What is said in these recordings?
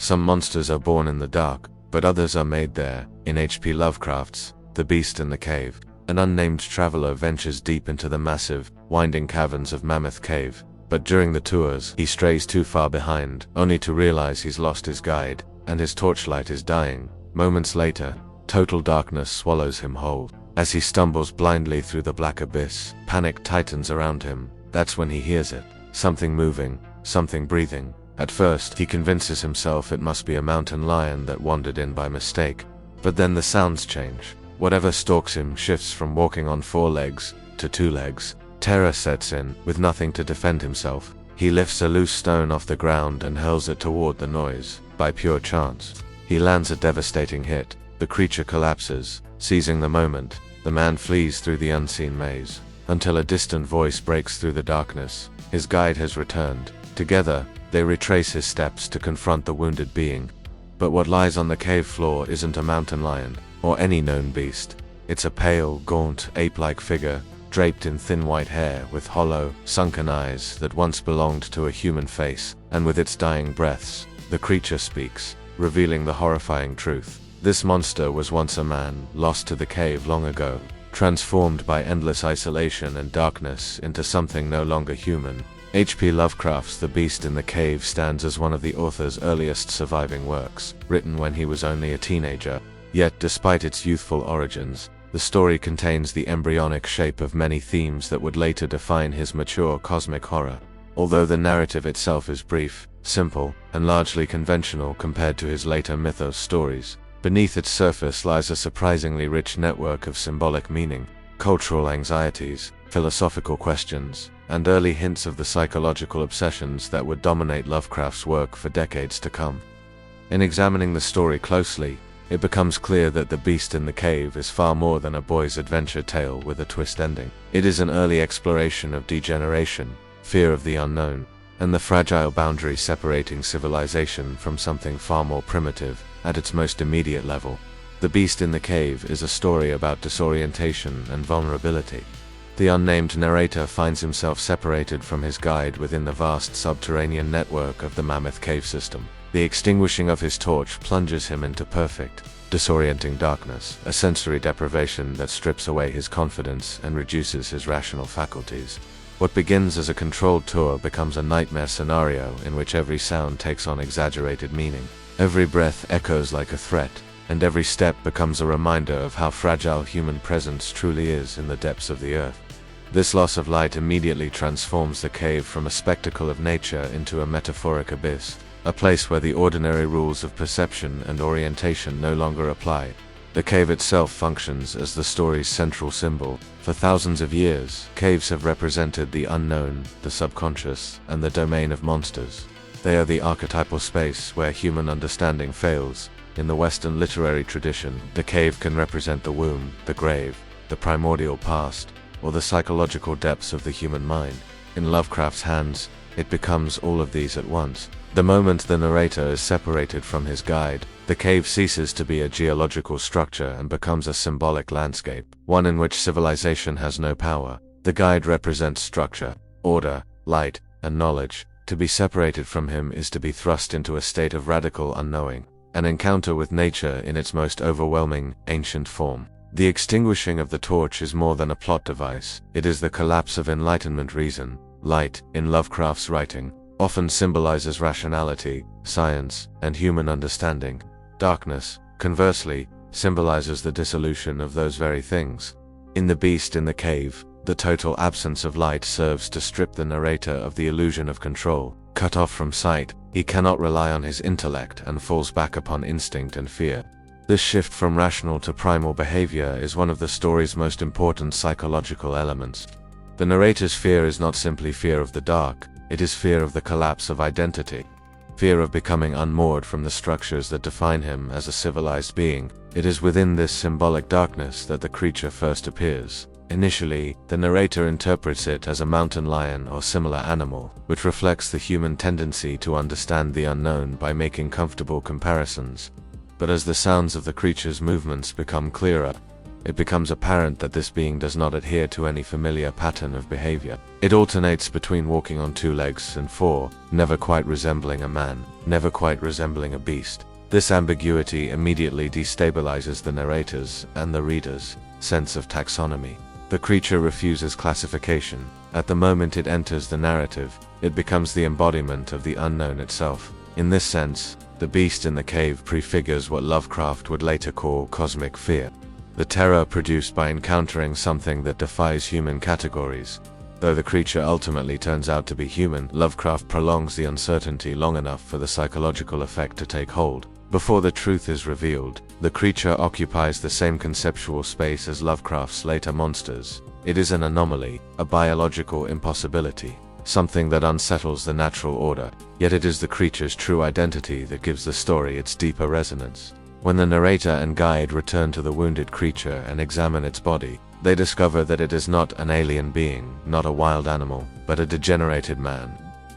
Some monsters are born in the dark, but others are made there. In H.P. Lovecraft's The Beast in the Cave, an unnamed traveler ventures deep into the massive, winding caverns of Mammoth Cave, but during the tours, he strays too far behind, only to realize he's lost his guide, and his torchlight is dying. Moments later, total darkness swallows him whole. As he stumbles blindly through the black abyss, panic tightens around him. That's when he hears it. Something moving, something breathing. At first, he convinces himself it must be a mountain lion that wandered in by mistake. But then the sounds change. Whatever stalks him shifts from walking on 4 legs to 2 legs. Terror sets in. With nothing to defend himself, he lifts a loose stone off the ground and hurls it toward the noise. By pure chance, he lands a devastating hit. The creature collapses. Seizing the moment, the man flees through the unseen maze, until a distant voice breaks through the darkness. His guide has returned. Together, they retrace his steps to confront the wounded being. But what lies on the cave floor isn't a mountain lion, or any known beast. It's a pale, gaunt, ape-like figure, draped in thin white hair with hollow, sunken eyes that once belonged to a human face, and with its dying breaths, the creature speaks, revealing the horrifying truth. This monster was once a man, lost to the cave long ago, transformed by endless isolation and darkness into something no longer human. H.P. Lovecraft's The Beast in the Cave stands as one of the author's earliest surviving works, written when he was only a teenager. Yet, despite its youthful origins, the story contains the embryonic shape of many themes that would later define his mature cosmic horror. Although the narrative itself is brief, simple, and largely conventional compared to his later mythos stories, beneath its surface lies a surprisingly rich network of symbolic meaning, cultural anxieties, philosophical questions, and early hints of the psychological obsessions that would dominate Lovecraft's work for decades to come. In examining the story closely, it becomes clear that The Beast in the Cave is far more than a boy's adventure tale with a twist ending. It is an early exploration of degeneration, fear of the unknown, and the fragile boundary separating civilization from something far more primitive at its most immediate level. The Beast in the Cave is a story about disorientation and vulnerability. The unnamed narrator finds himself separated from his guide within the vast subterranean network of the Mammoth Cave system. The extinguishing of his torch plunges him into perfect, disorienting darkness, a sensory deprivation that strips away his confidence and reduces his rational faculties. What begins as a controlled tour becomes a nightmare scenario in which every sound takes on exaggerated meaning. Every breath echoes like a threat, and every step becomes a reminder of how fragile human presence truly is in the depths of the earth. This loss of light immediately transforms the cave from a spectacle of nature into a metaphoric abyss, a place where the ordinary rules of perception and orientation no longer apply. The cave itself functions as the story's central symbol. For thousands of years, caves have represented the unknown, the subconscious, and the domain of monsters. They are the archetypal space where human understanding fails. In the Western literary tradition, the cave can represent the womb, the grave, the primordial past, or the psychological depths of the human mind. In Lovecraft's hands, it becomes all of these at once. The moment the narrator is separated from his guide, the cave ceases to be a geological structure and becomes a symbolic landscape, one in which civilization has no power. The guide represents structure, order, light, and knowledge. To be separated from him is to be thrust into a state of radical unknowing, an encounter with nature in its most overwhelming, ancient form. The extinguishing of the torch is more than a plot device. It is the collapse of Enlightenment reason. Light, in Lovecraft's writing, often symbolizes rationality, science, and human understanding. Darkness, conversely, symbolizes the dissolution of those very things. In The Beast in the Cave, the total absence of light serves to strip the narrator of the illusion of control. Cut off from sight, he cannot rely on his intellect and falls back upon instinct and fear. This shift from rational to primal behavior is one of the story's most important psychological elements. The narrator's fear is not simply fear of the dark, it is fear of the collapse of identity. Fear of becoming unmoored from the structures that define him as a civilized being. It is within this symbolic darkness that the creature first appears. Initially, the narrator interprets it as a mountain lion or similar animal, which reflects the human tendency to understand the unknown by making comfortable comparisons. But as the sounds of the creature's movements become clearer, it becomes apparent that this being does not adhere to any familiar pattern of behavior. It alternates between walking on 2 legs and 4, never quite resembling a man, never quite resembling a beast. This ambiguity immediately destabilizes the narrator's and the reader's sense of taxonomy. The creature refuses classification. At the moment it enters the narrative, it becomes the embodiment of the unknown itself. In this sense, the beast in the cave prefigures what Lovecraft would later call cosmic fear, the terror produced by encountering something that defies human categories. Though the creature ultimately turns out to be human, Lovecraft prolongs the uncertainty long enough for the psychological effect to take hold. Before the truth is revealed, the creature occupies the same conceptual space as Lovecraft's later monsters. It is an anomaly, a biological impossibility, something that unsettles the natural order, yet it is the creature's true identity that gives the story its deeper resonance. When the narrator and guide return to the wounded creature and examine its body, they discover that it is not an alien being, not a wild animal, but a degenerated man.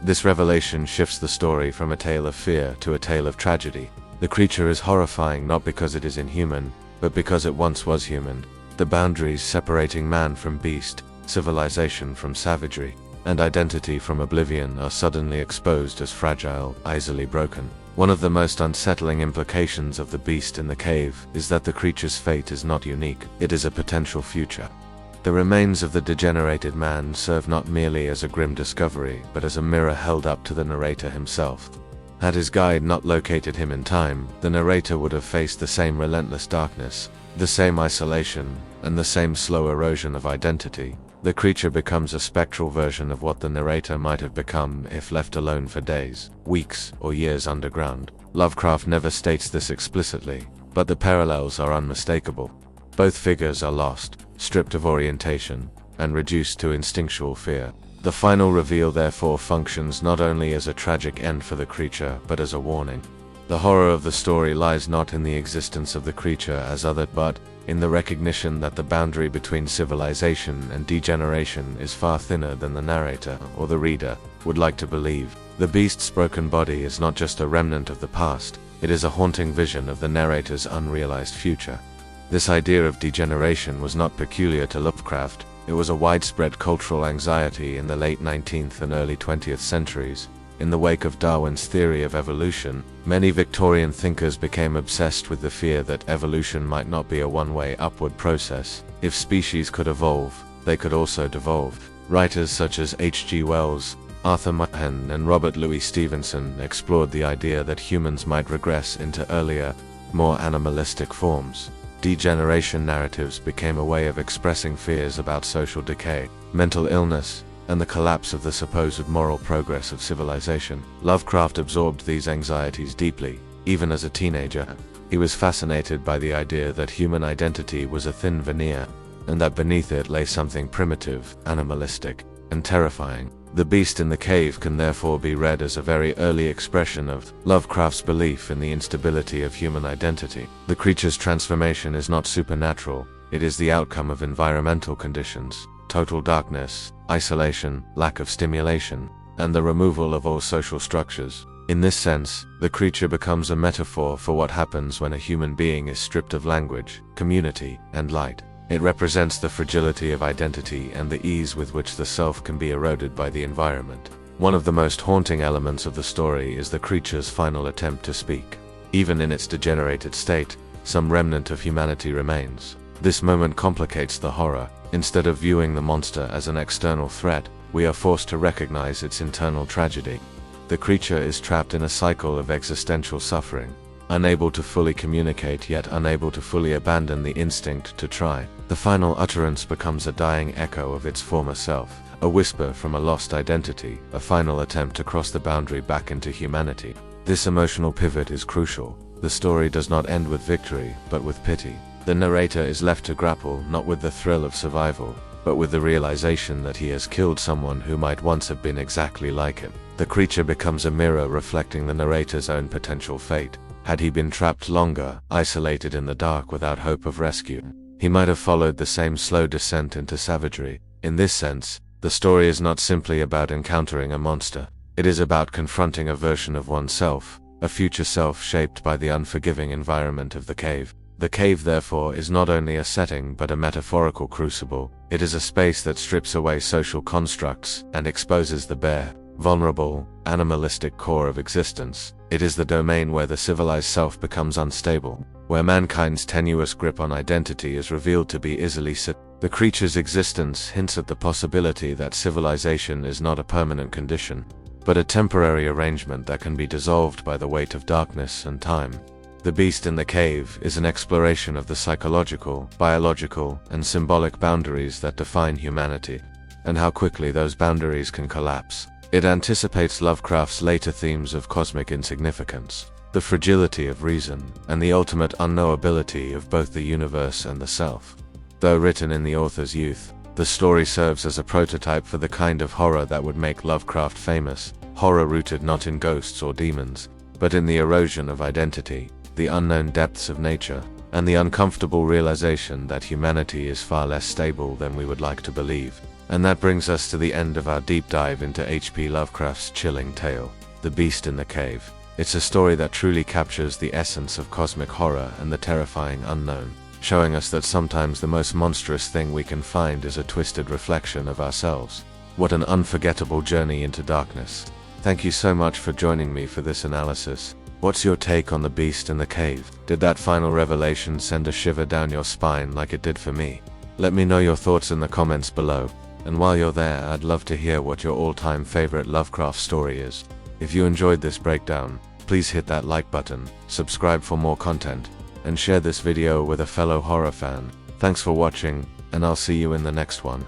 This revelation shifts the story from a tale of fear to a tale of tragedy. The creature is horrifying not because it is inhuman, but because it once was human. The boundaries separating man from beast, civilization from savagery, and identity from oblivion are suddenly exposed as fragile, easily broken. One of the most unsettling implications of the beast in the cave is that the creature's fate is not unique, it is a potential future. The remains of the degenerated man serve not merely as a grim discovery, but as a mirror held up to the narrator himself. Had his guide not located him in time, the narrator would have faced the same relentless darkness, the same isolation, and the same slow erosion of identity. The creature becomes a spectral version of what the narrator might have become if left alone for days, weeks, or years underground. Lovecraft never states this explicitly, but the parallels are unmistakable. Both figures are lost, stripped of orientation, and reduced to instinctual fear. The final reveal therefore functions not only as a tragic end for the creature, but as a warning. The horror of the story lies not in the existence of the creature as other, but in the recognition that the boundary between civilization and degeneration is far thinner than the narrator, or the reader, would like to believe. The beast's broken body is not just a remnant of the past, it is a haunting vision of the narrator's unrealized future. This idea of degeneration was not peculiar to Lovecraft. It was a widespread cultural anxiety in the late 19th and early 20th centuries. In the wake of Darwin's theory of evolution, many Victorian thinkers became obsessed with the fear that evolution might not be a one-way upward process. If species could evolve, they could also devolve. Writers such as H.G. Wells, Arthur Machen, and Robert Louis Stevenson explored the idea that humans might regress into earlier, more animalistic forms. Degeneration narratives became a way of expressing fears about social decay, mental illness, and the collapse of the supposed moral progress of civilization. Lovecraft absorbed these anxieties deeply, even as a teenager. He was fascinated by the idea that human identity was a thin veneer, and that beneath it lay something primitive, animalistic, and terrifying. The beast in the cave can therefore be read as a very early expression of Lovecraft's belief in the instability of human identity. The creature's transformation is not supernatural, it is the outcome of environmental conditions, total darkness, isolation, lack of stimulation, and the removal of all social structures. In this sense, the creature becomes a metaphor for what happens when a human being is stripped of language, community, and light. It represents the fragility of identity and the ease with which the self can be eroded by the environment. One of the most haunting elements of the story is the creature's final attempt to speak. Even in its degenerated state, some remnant of humanity remains. This moment complicates the horror. Instead of viewing the monster as an external threat, we are forced to recognize its internal tragedy. The creature is trapped in a cycle of existential suffering, unable to fully communicate yet unable to fully abandon the instinct to try. The final utterance becomes a dying echo of its former self, a whisper from a lost identity, a final attempt to cross the boundary back into humanity. This emotional pivot is crucial. The story does not end with victory, but with pity. The narrator is left to grapple not with the thrill of survival, but with the realization that he has killed someone who might once have been exactly like him. The creature becomes a mirror reflecting the narrator's own potential fate. Had he been trapped longer, isolated in the dark without hope of rescue, he might have followed the same slow descent into savagery. In this sense, the story is not simply about encountering a monster. It is about confronting a version of oneself, a future self shaped by the unforgiving environment of the cave. The cave, therefore, is not only a setting but a metaphorical crucible. It is a space that strips away social constructs and exposes the bare, vulnerable, animalistic core of existence. It is the domain where the civilized self becomes unstable, where mankind's tenuous grip on identity is revealed to be easily set. The creature's existence hints at the possibility that civilization is not a permanent condition, but a temporary arrangement that can be dissolved by the weight of darkness and time. The Beast in the Cave is an exploration of the psychological, biological, and symbolic boundaries that define humanity, and how quickly those boundaries can collapse. It anticipates Lovecraft's later themes of cosmic insignificance, the fragility of reason, and the ultimate unknowability of both the universe and the self. Though written in the author's youth, the story serves as a prototype for the kind of horror that would make Lovecraft famous, horror rooted not in ghosts or demons, but in the erosion of identity, the unknown depths of nature, and the uncomfortable realization that humanity is far less stable than we would like to believe. And that brings us to the end of our deep dive into H.P. Lovecraft's chilling tale, The Beast in the Cave. It's a story that truly captures the essence of cosmic horror and the terrifying unknown, showing us that sometimes the most monstrous thing we can find is a twisted reflection of ourselves. What an unforgettable journey into darkness. Thank you so much for joining me for this analysis. What's your take on The Beast in the Cave? Did that final revelation send a shiver down your spine like it did for me? Let me know your thoughts in the comments below. And while you're there, I'd love to hear what your all-time favorite Lovecraft story is. If you enjoyed this breakdown, please hit that like button, subscribe for more content, and share this video with a fellow horror fan. Thanks for watching, and I'll see you in the next one.